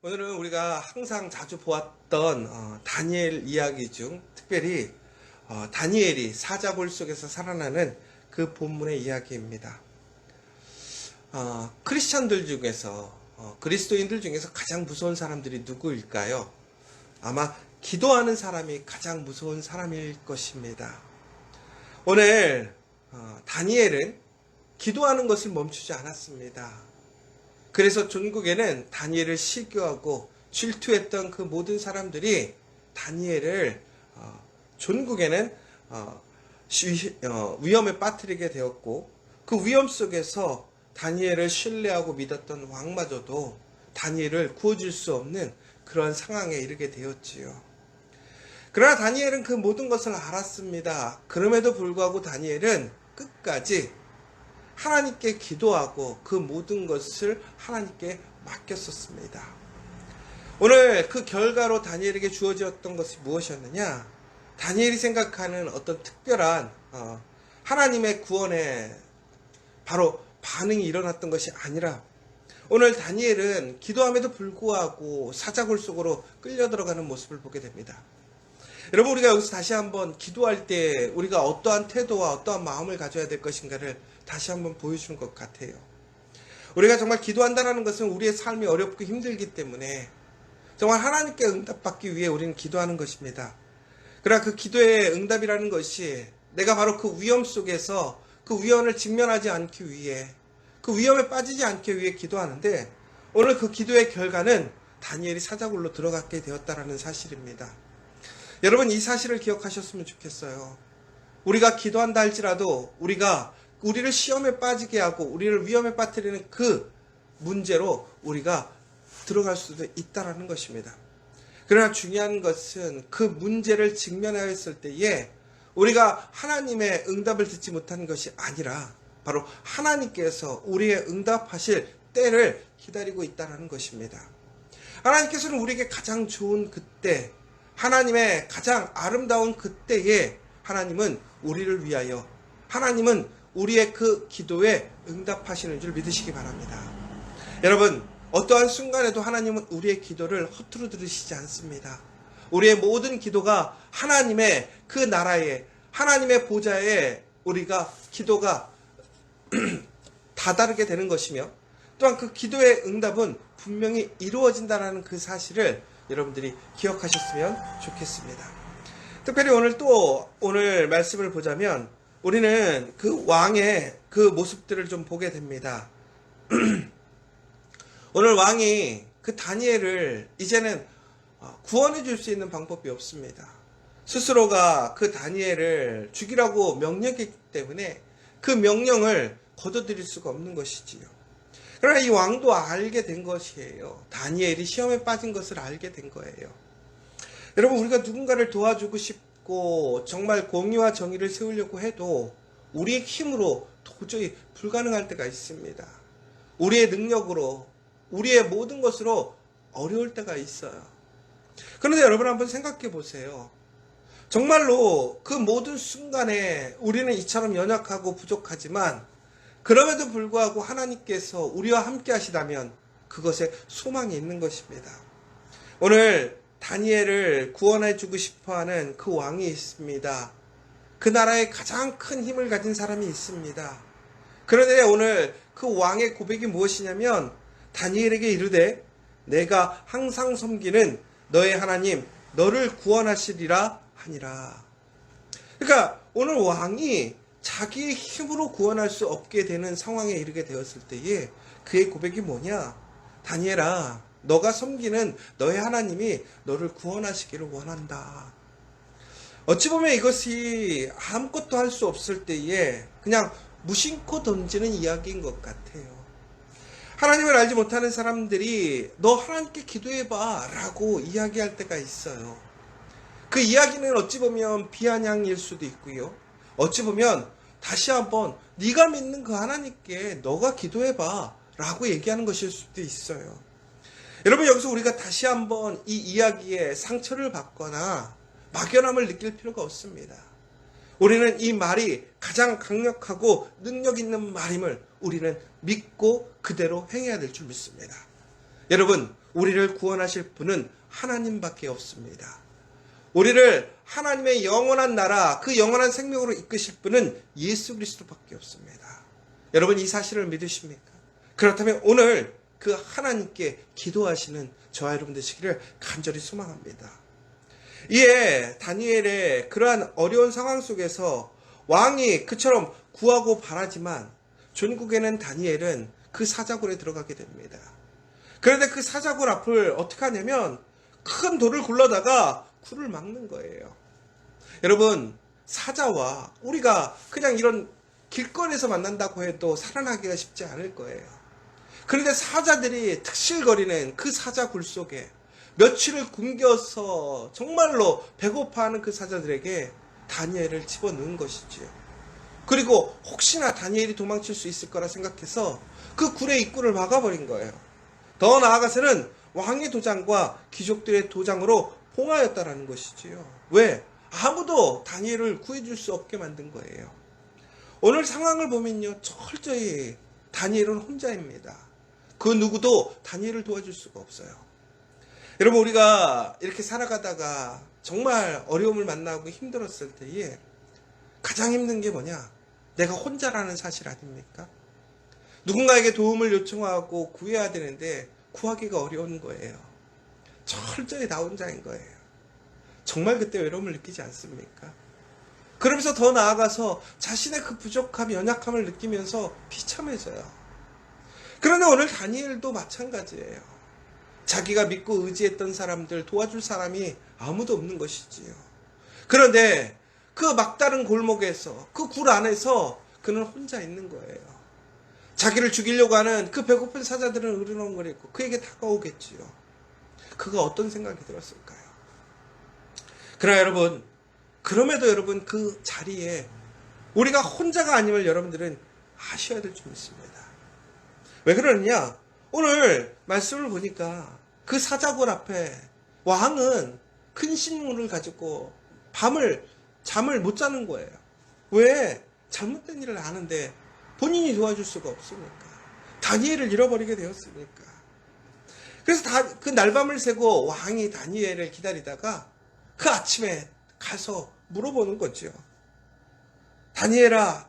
오늘은 우리가 항상 자주 보았던 다니엘 이야기 중 특별히 다니엘이 사자굴 속에서 살아나는 그 본문의 이야기입니다. 크리스천들 중에서 그리스도인들 중에서 가장 무서운 사람들이 누구일까요? 아마 기도하는 사람이 가장 무서운 사람일 것입니다. 오늘 다니엘은 기도하는 것을 멈추지 않았습니다. 그래서 전국에는 다니엘을 시기하고 질투했던 그 모든 사람들이 다니엘을 전국에는 위험에 빠뜨리게 되었고, 그 위험 속에서 다니엘을 신뢰하고 믿었던 왕마저도 다니엘을 구워줄 수 없는 그런 상황에 이르게 되었지요. 그러나 다니엘은 그 모든 것을 알았습니다. 그럼에도 불구하고 다니엘은 끝까지 하나님께 기도하고 그 모든 것을 하나님께 맡겼었습니다. 오늘 그 결과로 다니엘에게 주어졌던 것이 무엇이었느냐? 다니엘이 생각하는 어떤 특별한 하나님의 구원에 바로 반응이 일어났던 것이 아니라, 오늘 다니엘은 기도함에도 불구하고 사자굴 속으로 끌려 들어가는 모습을 보게 됩니다. 여러분, 우리가 여기서 다시 한번 기도할 때 우리가 어떠한 태도와 어떠한 마음을 가져야 될 것인가를 다시 한번 보여주는 것 같아요. 우리가 정말 기도한다는 것은 우리의 삶이 어렵고 힘들기 때문에 정말 하나님께 응답받기 위해 우리는 기도하는 것입니다. 그러나 그 기도의 응답이라는 것이 내가 바로 그 위험 속에서 그 위험을 직면하지 않기 위해, 그 위험에 빠지지 않기 위해 기도하는데, 오늘 그 기도의 결과는 다니엘이 사자굴로 들어가게 되었다는 사실입니다. 여러분, 이 사실을 기억하셨으면 좋겠어요. 우리가 기도한다 할지라도 우리를 시험에 빠지게 하고 우리를 위험에 빠뜨리는 그 문제로 우리가 들어갈 수도 있다는 것입니다. 그러나 중요한 것은 그 문제를 직면하였을 때에 우리가 하나님의 응답을 듣지 못하는 것이 아니라 바로 하나님께서 우리의 응답하실 때를 기다리고 있다는 것입니다. 하나님께서는 우리에게 가장 좋은 그때, 하나님의 가장 아름다운 그때에 하나님은 우리를 위하여, 하나님은 우리의 그 기도에 응답하시는 줄 믿으시기 바랍니다. 여러분, 어떠한 순간에도 하나님은 우리의 기도를 허투루 들으시지 않습니다. 우리의 모든 기도가 하나님의 그 나라에, 하나님의 보좌에 우리가 기도가 다다르게 되는 것이며, 또한 그 기도의 응답은 분명히 이루어진다는 그 사실을 여러분들이 기억하셨으면 좋겠습니다. 특별히 오늘 말씀을 보자면 우리는 그 왕의 그 모습들을 좀 보게 됩니다. 오늘 왕이 그 다니엘을 이제는 구원해 줄 수 있는 방법이 없습니다. 스스로가 그 다니엘을 죽이라고 명령했기 때문에 그 명령을 거둬들일 수가 없는 것이지요. 그러나 이 왕도 알게 된 것이에요. 다니엘이 시험에 빠진 것을 알게 된 거예요. 여러분, 우리가 누군가를 도와주고 싶고 정말 공의와 정의를 세우려고 해도 우리의 힘으로 도저히 불가능할 때가 있습니다. 우리의 능력으로, 우리의 모든 것으로 어려울 때가 있어요. 그런데 여러분, 한번 생각해 보세요. 정말로 그 모든 순간에 우리는 이처럼 연약하고 부족하지만 그럼에도 불구하고 하나님께서 우리와 함께 하시다면 그것에 소망이 있는 것입니다. 오늘 다니엘을 구원해 주고 싶어하는 그 왕이 있습니다. 그 나라에 가장 큰 힘을 가진 사람이 있습니다. 그런데 오늘 그 왕의 고백이 무엇이냐면, 다니엘에게 이르되 내가 항상 섬기는 너의 하나님 너를 구원하시리라 하니라. 그러니까 오늘 왕이 자기의 힘으로 구원할 수 없게 되는 상황에 이르게 되었을 때에 그의 고백이 뭐냐? 다니엘아, 너가 섬기는 너의 하나님이 너를 구원하시기를 원한다. 어찌 보면 이것이 아무것도 할 수 없을 때에 그냥 무심코 던지는 이야기인 것 같아요. 하나님을 알지 못하는 사람들이 너 하나님께 기도해봐 라고 이야기할 때가 있어요. 그 이야기는 어찌 보면 비아냥일 수도 있고요. 어찌 보면 다시 한번 네가 믿는 그 하나님께 너가 기도해봐 라고 얘기하는 것일 수도 있어요. 여러분, 여기서 우리가 다시 한번 이 이야기에 상처를 받거나 막연함을 느낄 필요가 없습니다. 우리는 이 말이 가장 강력하고 능력 있는 말임을 우리는 믿고 그대로 행해야 될 줄 믿습니다. 여러분, 우리를 구원하실 분은 하나님밖에 없습니다. 우리를 하나님의 영원한 나라, 그 영원한 생명으로 이끄실 분은 예수 그리스도밖에 없습니다. 여러분 이 사실을 믿으십니까? 그렇다면 오늘 그 하나님께 기도하시는 저와 여러분 되시기를 간절히 소망합니다. 이에 다니엘의 그러한 어려운 상황 속에서 왕이 그처럼 구하고 바라지만 종국에는 다니엘은 그 사자굴에 들어가게 됩니다. 그런데 그 사자굴 앞을 어떻게 하냐면 큰 돌을 굴러다가 굴을 막는 거예요. 여러분 사자와 우리가 그냥 이런 길거리에서 만난다고 해도 살아나기가 쉽지 않을 거예요. 그런데 사자들이 특실거리는 그 사자굴 속에 며칠을 굶겨서 정말로 배고파하는 그 사자들에게 다니엘을 집어넣은 것이지요. 그리고 혹시나 다니엘이 도망칠 수 있을 거라 생각해서 그 굴의 입구를 막아버린 거예요. 더 나아가서는 왕의 도장과 귀족들의 도장으로 봉하였다라는 것이지요. 왜? 아무도 다니엘을 구해줄 수 없게 만든 거예요. 오늘 상황을 보면요, 철저히 다니엘은 혼자입니다. 그 누구도 다니엘을 도와줄 수가 없어요. 여러분 우리가 이렇게 살아가다가 정말 어려움을 만나고 힘들었을 때에 가장 힘든 게 뭐냐? 내가 혼자라는 사실 아닙니까? 누군가에게 도움을 요청하고 구해야 되는데 구하기가 어려운 거예요. 철저히 나 혼자인 거예요. 정말 그때 외로움을 느끼지 않습니까? 그러면서 더 나아가서 자신의 그 부족함, 연약함을 느끼면서 비참해져요. 그런데 오늘 다니엘도 마찬가지예요. 자기가 믿고 의지했던 사람들, 도와줄 사람이 아무도 없는 것이지요. 그런데 그 막다른 골목에서, 그 굴 안에서 그는 혼자 있는 거예요. 자기를 죽이려고 하는 그 배고픈 사자들은 으르렁거리고 그에게 다가오겠지요. 그가 어떤 생각이 들었을까요? 그러나 여러분, 그럼에도 여러분 그 자리에 우리가 혼자가 아님을 여러분들은 아셔야 될 점 있습니다. 왜 그러느냐? 오늘 말씀을 보니까 그 사자굴 앞에 왕은 큰 신문을 가지고 잠을 못 자는 거예요. 왜? 잘못된 일을 아는데 본인이 도와줄 수가 없으니까. 다니엘을 잃어버리게 되었으니까. 그래서 그 날밤을 새고 왕이 다니엘을 기다리다가 그 아침에 가서 물어보는 거죠. 다니엘아,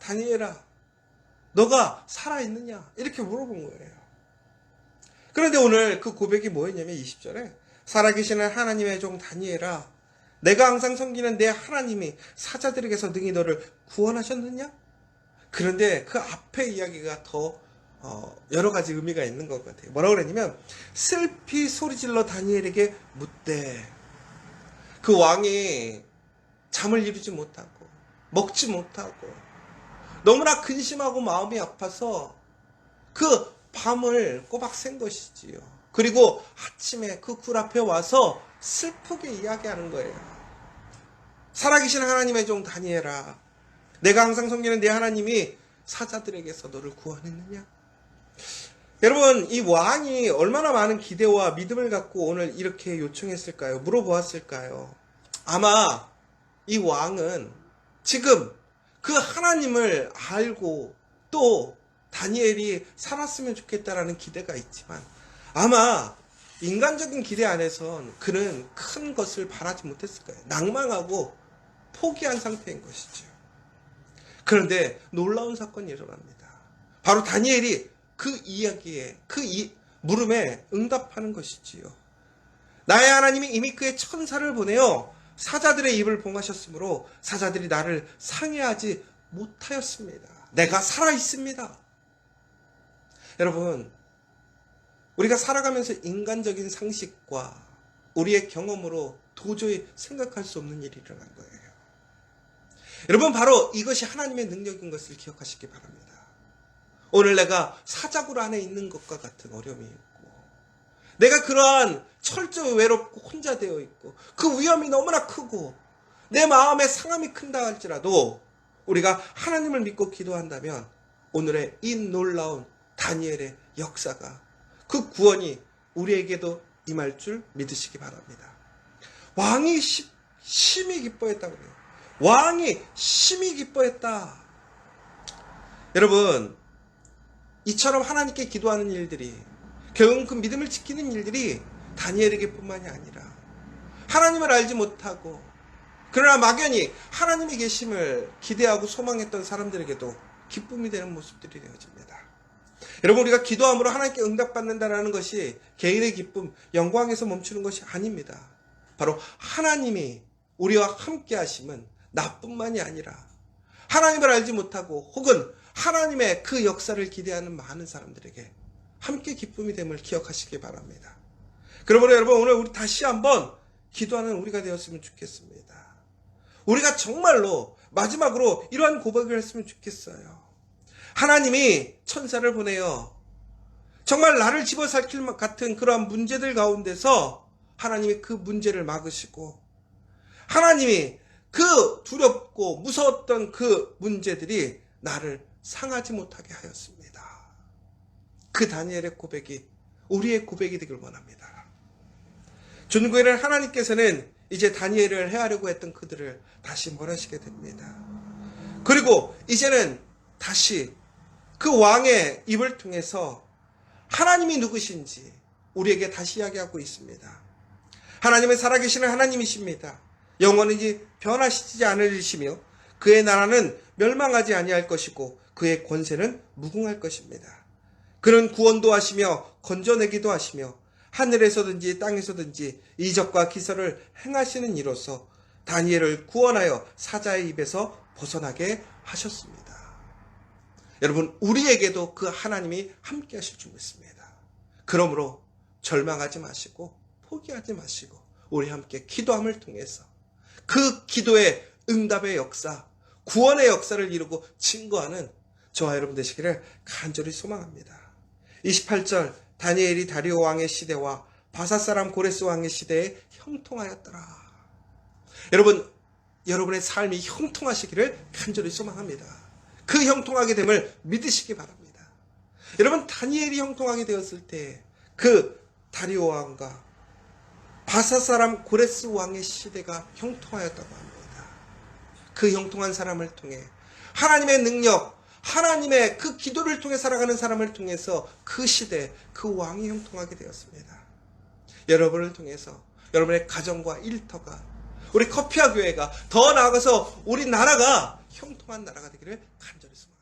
너가 살아있느냐? 이렇게 물어본 거예요. 그런데 오늘 그 고백이 뭐였냐면 20절에 살아계시는 하나님의 종 다니엘아, 내가 항상 섬기는 내 하나님이 사자들에게서 능히 너를 구원하셨느냐? 그런데 그 앞에 이야기가 더 여러 가지 의미가 있는 것 같아요. 뭐라고 그랬냐면 슬피 소리질러 다니엘에게 묻되, 그 왕이 잠을 이루지 못하고 먹지 못하고 너무나 근심하고 마음이 아파서 그 밤을 꼬박 샌 것이지요. 그리고 아침에 그 굴 앞에 와서 슬프게 이야기하는 거예요. 살아계신 하나님의 종 다니엘아, 내가 항상 섬기는 내 하나님이 사자들에게서 너를 구원했느냐? 여러분, 이 왕이 얼마나 많은 기대와 믿음을 갖고 오늘 이렇게 요청했을까요? 물어보았을까요? 아마 이 왕은 지금 그 하나님을 알고 또 다니엘이 살았으면 좋겠다라는 기대가 있지만 아마 인간적인 기대 안에선 그는 큰 것을 바라지 못했을 거예요. 낭망하고 포기한 상태인 것이죠. 그런데 놀라운 사건이 일어납니다. 바로 다니엘이 그 이야기에, 물음에 응답하는 것이지요. 나의 하나님이 이미 그의 천사를 보내어 사자들의 입을 봉하셨으므로 사자들이 나를 상해하지 못하였습니다. 내가 살아있습니다. 여러분, 우리가 살아가면서 인간적인 상식과 우리의 경험으로 도저히 생각할 수 없는 일이 일어난 거예요. 여러분, 바로 이것이 하나님의 능력인 것을 기억하시기 바랍니다. 오늘 내가 사자굴 안에 있는 것과 같은 어려움이 있고, 내가 그러한 철저히 외롭고 혼자 되어 있고, 그 위험이 너무나 크고, 내 마음에 상함이 큰다 할지라도 우리가 하나님을 믿고 기도한다면 오늘의 이 놀라운 다니엘의 역사가, 그 구원이 우리에게도 임할 줄 믿으시기 바랍니다. 왕이 심히 기뻐했다고 해요. 왕이 심히 기뻐했다. 여러분, 이처럼 하나님께 기도하는 일들이, 결국은 그 믿음을 지키는 일들이 다니엘에게 뿐만이 아니라 하나님을 알지 못하고 그러나 막연히 하나님의 계심을 기대하고 소망했던 사람들에게도 기쁨이 되는 모습들이 되어집니다. 여러분, 우리가 기도함으로 하나님께 응답받는다는 것이 개인의 기쁨, 영광에서 멈추는 것이 아닙니다. 바로 하나님이 우리와 함께 하심은 나뿐만이 아니라 하나님을 알지 못하고 혹은 하나님의 그 역사를 기대하는 많은 사람들에게 함께 기쁨이 됨을 기억하시기 바랍니다. 그러므로 여러분, 오늘 우리 다시 한번 기도하는 우리가 되었으면 좋겠습니다. 우리가 정말로 마지막으로 이러한 고백을 했으면 좋겠어요. 하나님이 천사를 보내어 정말 나를 집어삼킬 같은 그러한 문제들 가운데서 하나님이 그 문제를 막으시고 하나님이 그 두렵고 무서웠던 그 문제들이 나를 상하지 못하게 하였습니다. 그 다니엘의 고백이 우리의 고백이 되길 원합니다. 존귀를 하나님께서는 이제 다니엘을 해하려고 했던 그들을 다시 몰아시게 됩니다. 그리고 이제는 다시 그 왕의 입을 통해서 하나님이 누구신지 우리에게 다시 이야기하고 있습니다. 하나님은 살아계시는 하나님이십니다. 영원히 변하시지 않으시며 그의 나라는 멸망하지 아니할 것이고 그의 권세는 무궁할 것입니다. 그는 구원도 하시며 건져내기도 하시며 하늘에서든지 땅에서든지 이적과 기사를 행하시는 이로서 다니엘을 구원하여 사자의 입에서 벗어나게 하셨습니다. 여러분, 우리에게도 그 하나님이 함께 하실 줄 믿습니다. 그러므로 절망하지 마시고 포기하지 마시고 우리 함께 기도함을 통해서 그 기도의 응답의 역사, 구원의 역사를 이루고 증거하는 저와 여러분 되시기를 간절히 소망합니다. 28절, 다니엘이 다리오 왕의 시대와 바사 사람 고레스 왕의 시대에 형통하였더라. 여러분, 여러분의 삶이 형통하시기를 간절히 소망합니다. 그 형통하게 됨을 믿으시기 바랍니다. 여러분, 다니엘이 형통하게 되었을 때 그 다리오 왕과 바사 사람 고레스 왕의 시대가 형통하였다고 합니다. 그 형통한 사람을 통해 하나님의 능력, 하나님의 그 기도를 통해 살아가는 사람을 통해서 그 시대, 그 왕이 형통하게 되었습니다. 여러분을 통해서 여러분의 가정과 일터가, 우리 커피와 교회가, 더 나아가서 우리 나라가 형통한 나라가 되기를 간절히 소망합니다.